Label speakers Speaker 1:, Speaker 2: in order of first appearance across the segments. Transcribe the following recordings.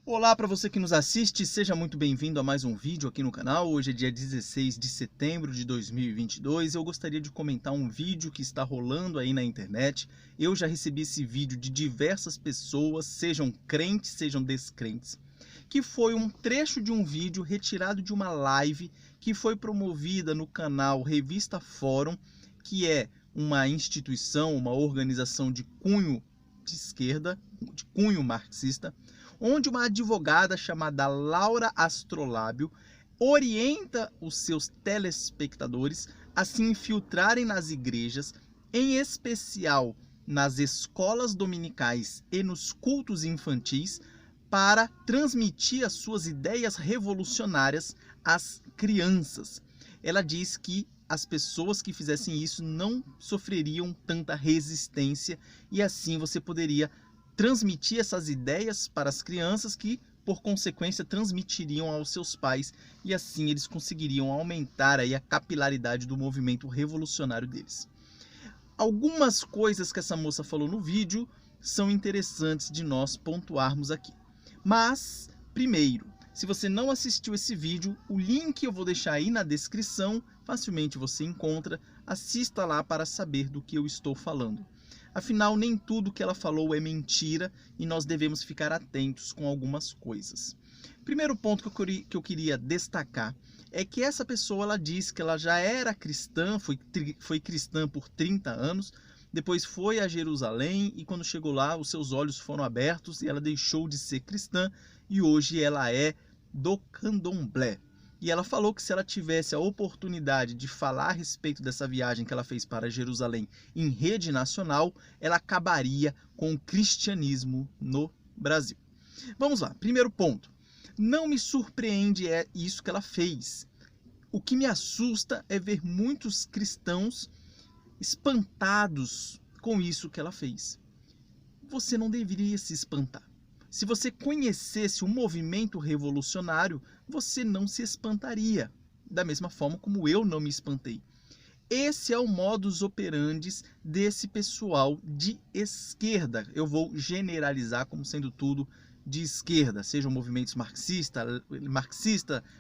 Speaker 1: Olá para você que nos assiste, seja muito bem-vindo a mais um vídeo aqui no canal. Hoje é dia 16 de setembro de 2022 e eu gostaria de comentar um vídeo que está rolando aí na internet. Eu já recebi esse vídeo de diversas pessoas, sejam crentes, sejam descrentes, que foi um trecho de um vídeo retirado de uma live que foi promovida no canal Revista Fórum, que é uma instituição, uma organização de cunho de esquerda, de cunho marxista, onde uma advogada chamada Laura Astrolábio orienta os seus telespectadores a se infiltrarem nas igrejas, em especial nas escolas dominicais e nos cultos infantis, para transmitir as suas ideias revolucionárias às crianças. Ela diz que as pessoas que fizessem isso não sofreriam tanta resistência e assim você poderia transmitir essas ideias para as crianças que, por consequência, transmitiriam aos seus pais e assim eles conseguiriam aumentar aí a capilaridade do movimento revolucionário deles. Algumas coisas que essa moça falou no vídeo são interessantes de nós pontuarmos aqui. Mas, primeiro, se você não assistiu esse vídeo, o link eu vou deixar aí na descrição, facilmente você encontra, assista lá para saber do que eu estou falando. Afinal, nem tudo que ela falou é mentira e nós devemos ficar atentos com algumas coisas. Primeiro ponto que eu queria destacar é que essa pessoa ela diz que ela já era cristã, foi cristã por 30 anos, depois foi a Jerusalém e quando chegou lá os seus olhos foram abertos e ela deixou de ser cristã e hoje ela é do candomblé. E ela falou que se ela tivesse a oportunidade de falar a respeito dessa viagem que ela fez para Jerusalém em rede nacional, ela acabaria com o cristianismo no Brasil. Vamos lá, primeiro ponto. Não me surpreende isso que ela fez. O que me assusta é ver muitos cristãos espantados com isso que ela fez. Você não deveria se espantar. Se você conhecesse o movimento revolucionário, você não se espantaria, da mesma forma como eu não me espantei. Esse é o modus operandi desse pessoal de esquerda. Eu vou generalizar como sendo tudo de esquerda, sejam movimentos marxista,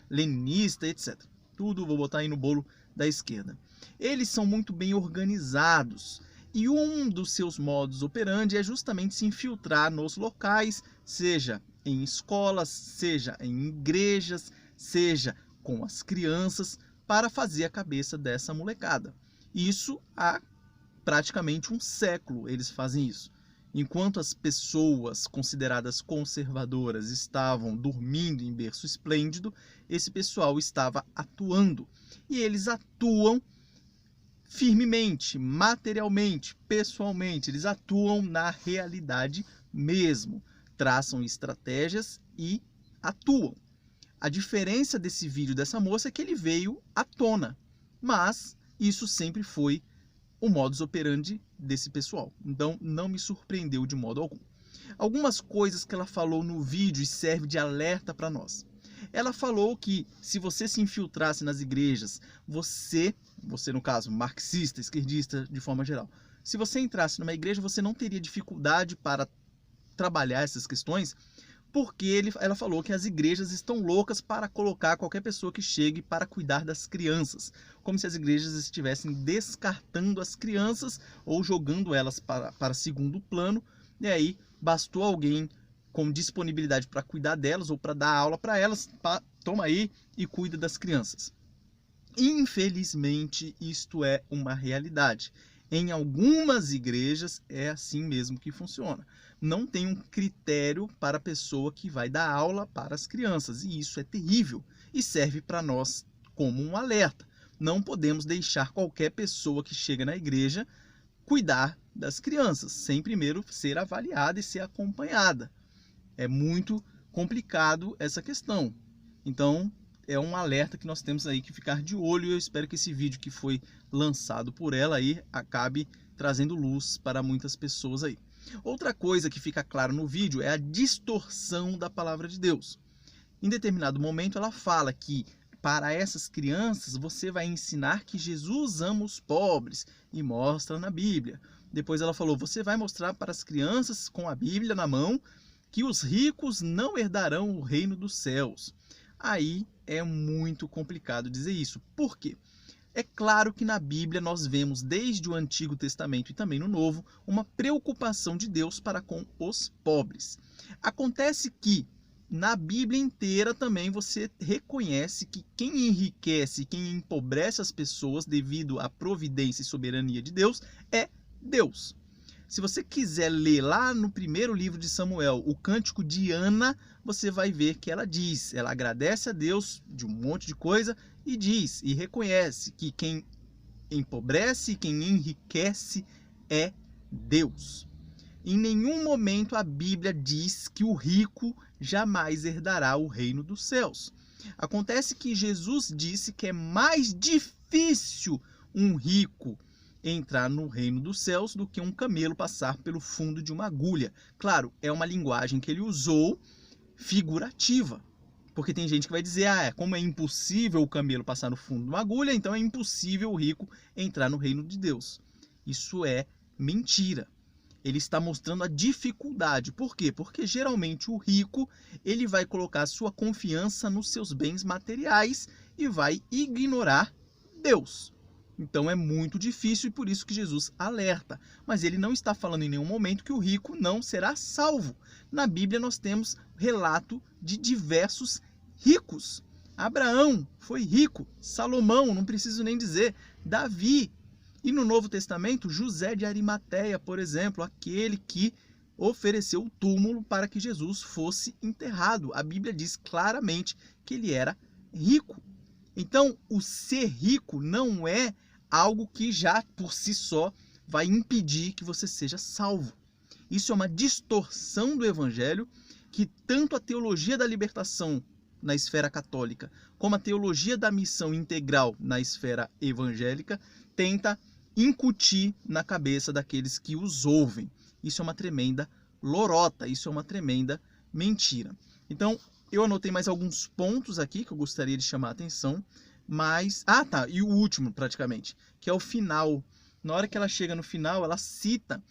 Speaker 1: leninista, etc. Tudo vou botar aí no bolo da esquerda. Eles são muito bem organizados. E um dos seus modus operandi é justamente se infiltrar nos locais, seja em escolas, seja em igrejas, seja com as crianças, para fazer a cabeça dessa molecada. Isso há praticamente um século eles fazem isso. Enquanto as pessoas consideradas conservadoras estavam dormindo em berço esplêndido, esse pessoal estava atuando. E eles atuam firmemente, materialmente, pessoalmente, eles atuam na realidade mesmo, traçam estratégias e atuam. A diferença desse vídeo dessa moça é que ele veio à tona, mas isso sempre foi o modus operandi desse pessoal, então não me surpreendeu de modo algum. Algumas coisas que ela falou no vídeo e serve de alerta para nós. Ela falou que se você se infiltrasse nas igrejas, você no caso, marxista, esquerdista de forma geral, se você entrasse numa igreja, você não teria dificuldade para trabalhar essas questões, porque ela falou que as igrejas estão loucas para colocar qualquer pessoa que chegue para cuidar das crianças, como se as igrejas estivessem descartando as crianças ou jogando elas para segundo plano, e aí bastou alguém com disponibilidade para cuidar delas ou para dar aula para elas, toma aí e cuida das crianças. Infelizmente, isto é uma realidade. Em algumas igrejas é assim mesmo que funciona. Não tem um critério para a pessoa que vai dar aula para as crianças, e isso é terrível e serve para nós como um alerta. Não podemos deixar qualquer pessoa que chega na igreja cuidar das crianças, sem primeiro ser avaliada e ser acompanhada. É muito complicado essa questão. Então, é um alerta que nós temos aí que ficar de olho e eu espero que esse vídeo que foi lançado por ela aí acabe trazendo luz para muitas pessoas aí. Outra coisa que fica claro no vídeo é a distorção da palavra de Deus. Em determinado momento ela fala que para essas crianças você vai ensinar que Jesus ama os pobres e mostra na Bíblia. Depois ela falou, você vai mostrar para as crianças com a Bíblia na mão que os ricos não herdarão o reino dos céus. Aí é muito complicado dizer isso. Por quê? É claro que na Bíblia nós vemos, desde o Antigo Testamento e também no Novo, uma preocupação de Deus para com os pobres. Acontece que na Bíblia inteira também você reconhece que quem enriquece, quem empobrece as pessoas devido à providência e soberania de Deus é Deus. Se você quiser ler lá no primeiro livro de Samuel, o Cântico de Ana, você vai ver que ela agradece a Deus de um monte de coisa e diz e reconhece que quem empobrece, quem enriquece é Deus. Em nenhum momento a Bíblia diz que o rico jamais herdará o reino dos céus. Acontece que Jesus disse que é mais difícil um rico entrar no reino dos céus do que um camelo passar pelo fundo de uma agulha. Claro, é uma linguagem que ele usou figurativa, porque tem gente que vai dizer, como é impossível o camelo passar no fundo de uma agulha, então é impossível o rico entrar no reino de Deus. Isso é mentira. Ele está mostrando a dificuldade. Por quê? Porque geralmente o rico ele vai colocar sua confiança nos seus bens materiais e vai ignorar Deus. Então é muito difícil e por isso que Jesus alerta. Mas ele não está falando em nenhum momento que o rico não será salvo. Na Bíblia nós temos relato de diversos ricos. Abraão foi rico, Salomão, não preciso nem dizer, Davi. E no Novo Testamento, José de Arimateia, por exemplo, aquele que ofereceu o túmulo para que Jesus fosse enterrado. A Bíblia diz claramente que ele era rico. Então, o ser rico não é algo que já por si só vai impedir que você seja salvo. Isso é uma distorção do Evangelho que tanto a teologia da libertação na esfera católica como a teologia da missão integral na esfera evangélica tenta incutir na cabeça daqueles que os ouvem. Isso é uma tremenda lorota, isso é uma tremenda mentira. Então, eu anotei mais alguns pontos aqui que eu gostaria de chamar a atenção, mas... e o último, praticamente, que é o final. Na hora que ela chega no final, ela cita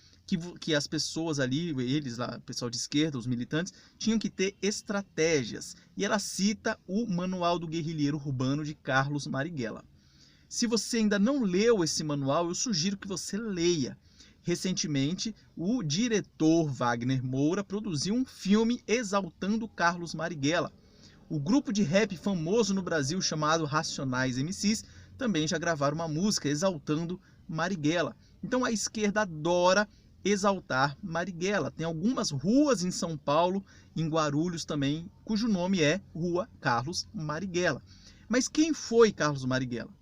Speaker 1: que as pessoas ali, eles lá, o pessoal de esquerda, os militantes, tinham que ter estratégias. E ela cita o Manual do Guerrilheiro Urbano de Carlos Marighella. Se você ainda não leu esse manual, eu sugiro que você leia. Recentemente, o diretor Wagner Moura produziu um filme exaltando Carlos Marighella. O grupo de rap famoso no Brasil chamado Racionais MCs também já gravaram uma música exaltando Marighella. Então a esquerda adora exaltar Marighella. Tem algumas ruas em São Paulo, em Guarulhos também, cujo nome é Rua Carlos Marighella. Mas quem foi Carlos Marighella?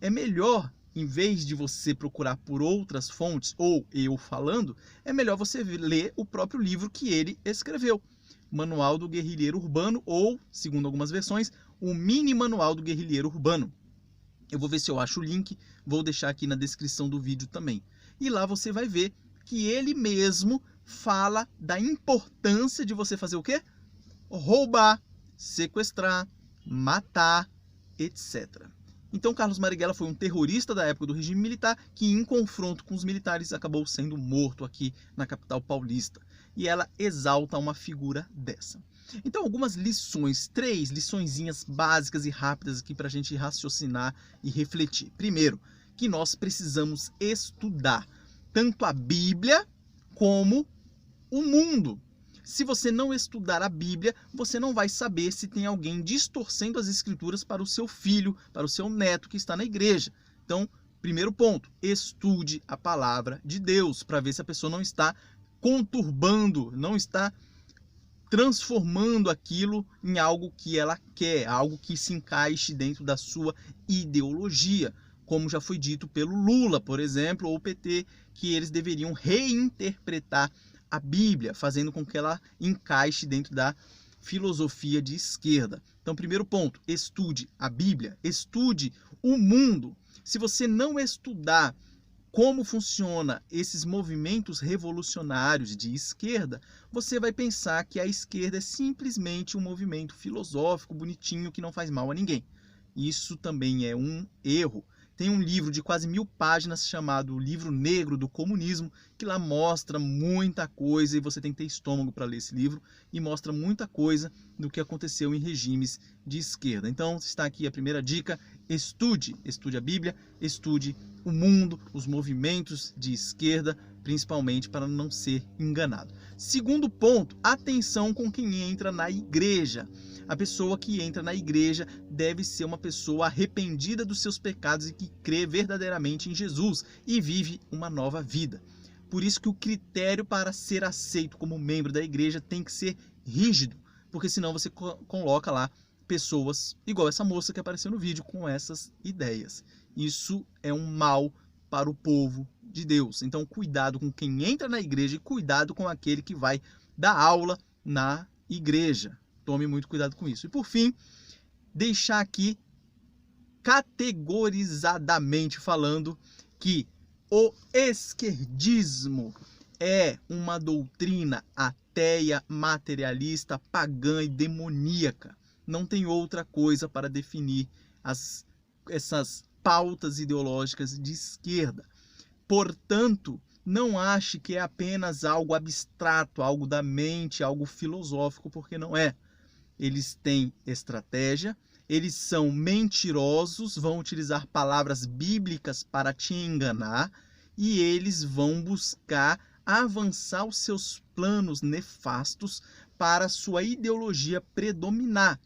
Speaker 1: É melhor, em vez de você procurar por outras fontes, ou eu falando, é melhor você ler o próprio livro que ele escreveu. Manual do Guerrilheiro Urbano, ou, segundo algumas versões, o Mini Manual do Guerrilheiro Urbano. Eu vou ver se eu acho o link, vou deixar aqui na descrição do vídeo também. E lá você vai ver que ele mesmo fala da importância de você fazer o quê? Roubar, sequestrar, matar, etc. Então Carlos Marighella foi um terrorista da época do regime militar que, em confronto com os militares, acabou sendo morto aqui na capital paulista. E ela exalta uma figura dessa. Então, algumas lições, 3 liçõezinhas básicas e rápidas aqui para a gente raciocinar e refletir. Primeiro, que nós precisamos estudar tanto a Bíblia como o mundo. Se você não estudar a Bíblia, você não vai saber se tem alguém distorcendo as escrituras para o seu filho, para o seu neto que está na igreja. Então, primeiro ponto, estude a palavra de Deus para ver se a pessoa não está conturbando, não está transformando aquilo em algo que ela quer, algo que se encaixe dentro da sua ideologia, como já foi dito pelo Lula, por exemplo, ou o PT, que eles deveriam reinterpretar a Bíblia, fazendo com que ela encaixe dentro da filosofia de esquerda. Então, primeiro ponto, estude a Bíblia, estude o mundo. Se você não estudar como funciona esses movimentos revolucionários de esquerda, você vai pensar que a esquerda é simplesmente um movimento filosófico, bonitinho, que não faz mal a ninguém. Isso também é um erro. Tem um livro de quase 1000 páginas chamado Livro Negro do Comunismo, que lá mostra muita coisa, e você tem que ter estômago para ler esse livro, e mostra muita coisa do que aconteceu em regimes de esquerda. Então está aqui a primeira dica: estude a Bíblia, estude o mundo, os movimentos de esquerda, principalmente para não ser enganado. Segundo ponto, atenção com quem entra na igreja. A pessoa que entra na igreja deve ser uma pessoa arrependida dos seus pecados e que crê verdadeiramente em Jesus e vive uma nova vida. Por isso que o critério para ser aceito como membro da igreja tem que ser rígido, porque senão você coloca lá pessoas igual essa moça que apareceu no vídeo com essas ideias. Isso é um mal para o povo de Deus. Então cuidado com quem entra na igreja e cuidado com aquele que vai dar aula na igreja. Tome muito cuidado com isso. E por fim, deixar aqui categorizadamente falando que o esquerdismo é uma doutrina ateia, materialista, pagã e demoníaca. Não tem outra coisa para definir essas pautas ideológicas de esquerda. Portanto, não ache que é apenas algo abstrato, algo da mente, algo filosófico, porque não é. Eles têm estratégia, eles são mentirosos, vão utilizar palavras bíblicas para te enganar e eles vão buscar avançar os seus planos nefastos para a sua ideologia predominar.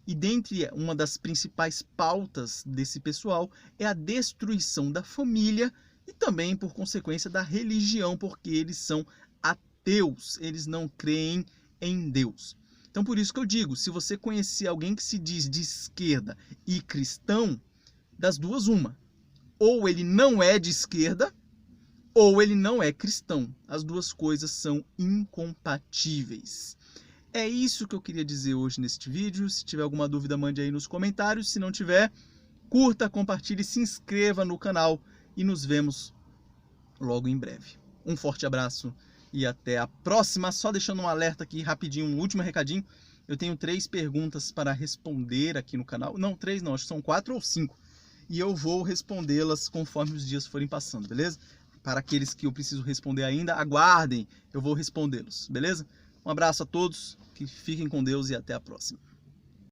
Speaker 1: E dentre uma das principais pautas desse pessoal é a destruição da família e também, por consequência, da religião, porque eles são ateus, eles não creem em Deus. Então, por isso que eu digo, se você conhecer alguém que se diz de esquerda e cristão, das duas uma. Ou ele não é de esquerda, ou ele não é cristão. As duas coisas são incompatíveis. É isso que eu queria dizer hoje neste vídeo. Se tiver alguma dúvida, mande aí nos comentários. Se não tiver, curta, compartilhe, se inscreva no canal e nos vemos logo em breve. Um forte abraço e até a próxima. Só deixando um alerta aqui rapidinho, um último recadinho. Eu tenho 3 perguntas para responder aqui no canal. Não, 3 não, acho que são 4 ou 5. E eu vou respondê-las conforme os dias forem passando, beleza? Para aqueles que eu preciso responder ainda, aguardem, eu vou respondê-los, beleza? Um abraço a todos, que fiquem com Deus e até a próxima.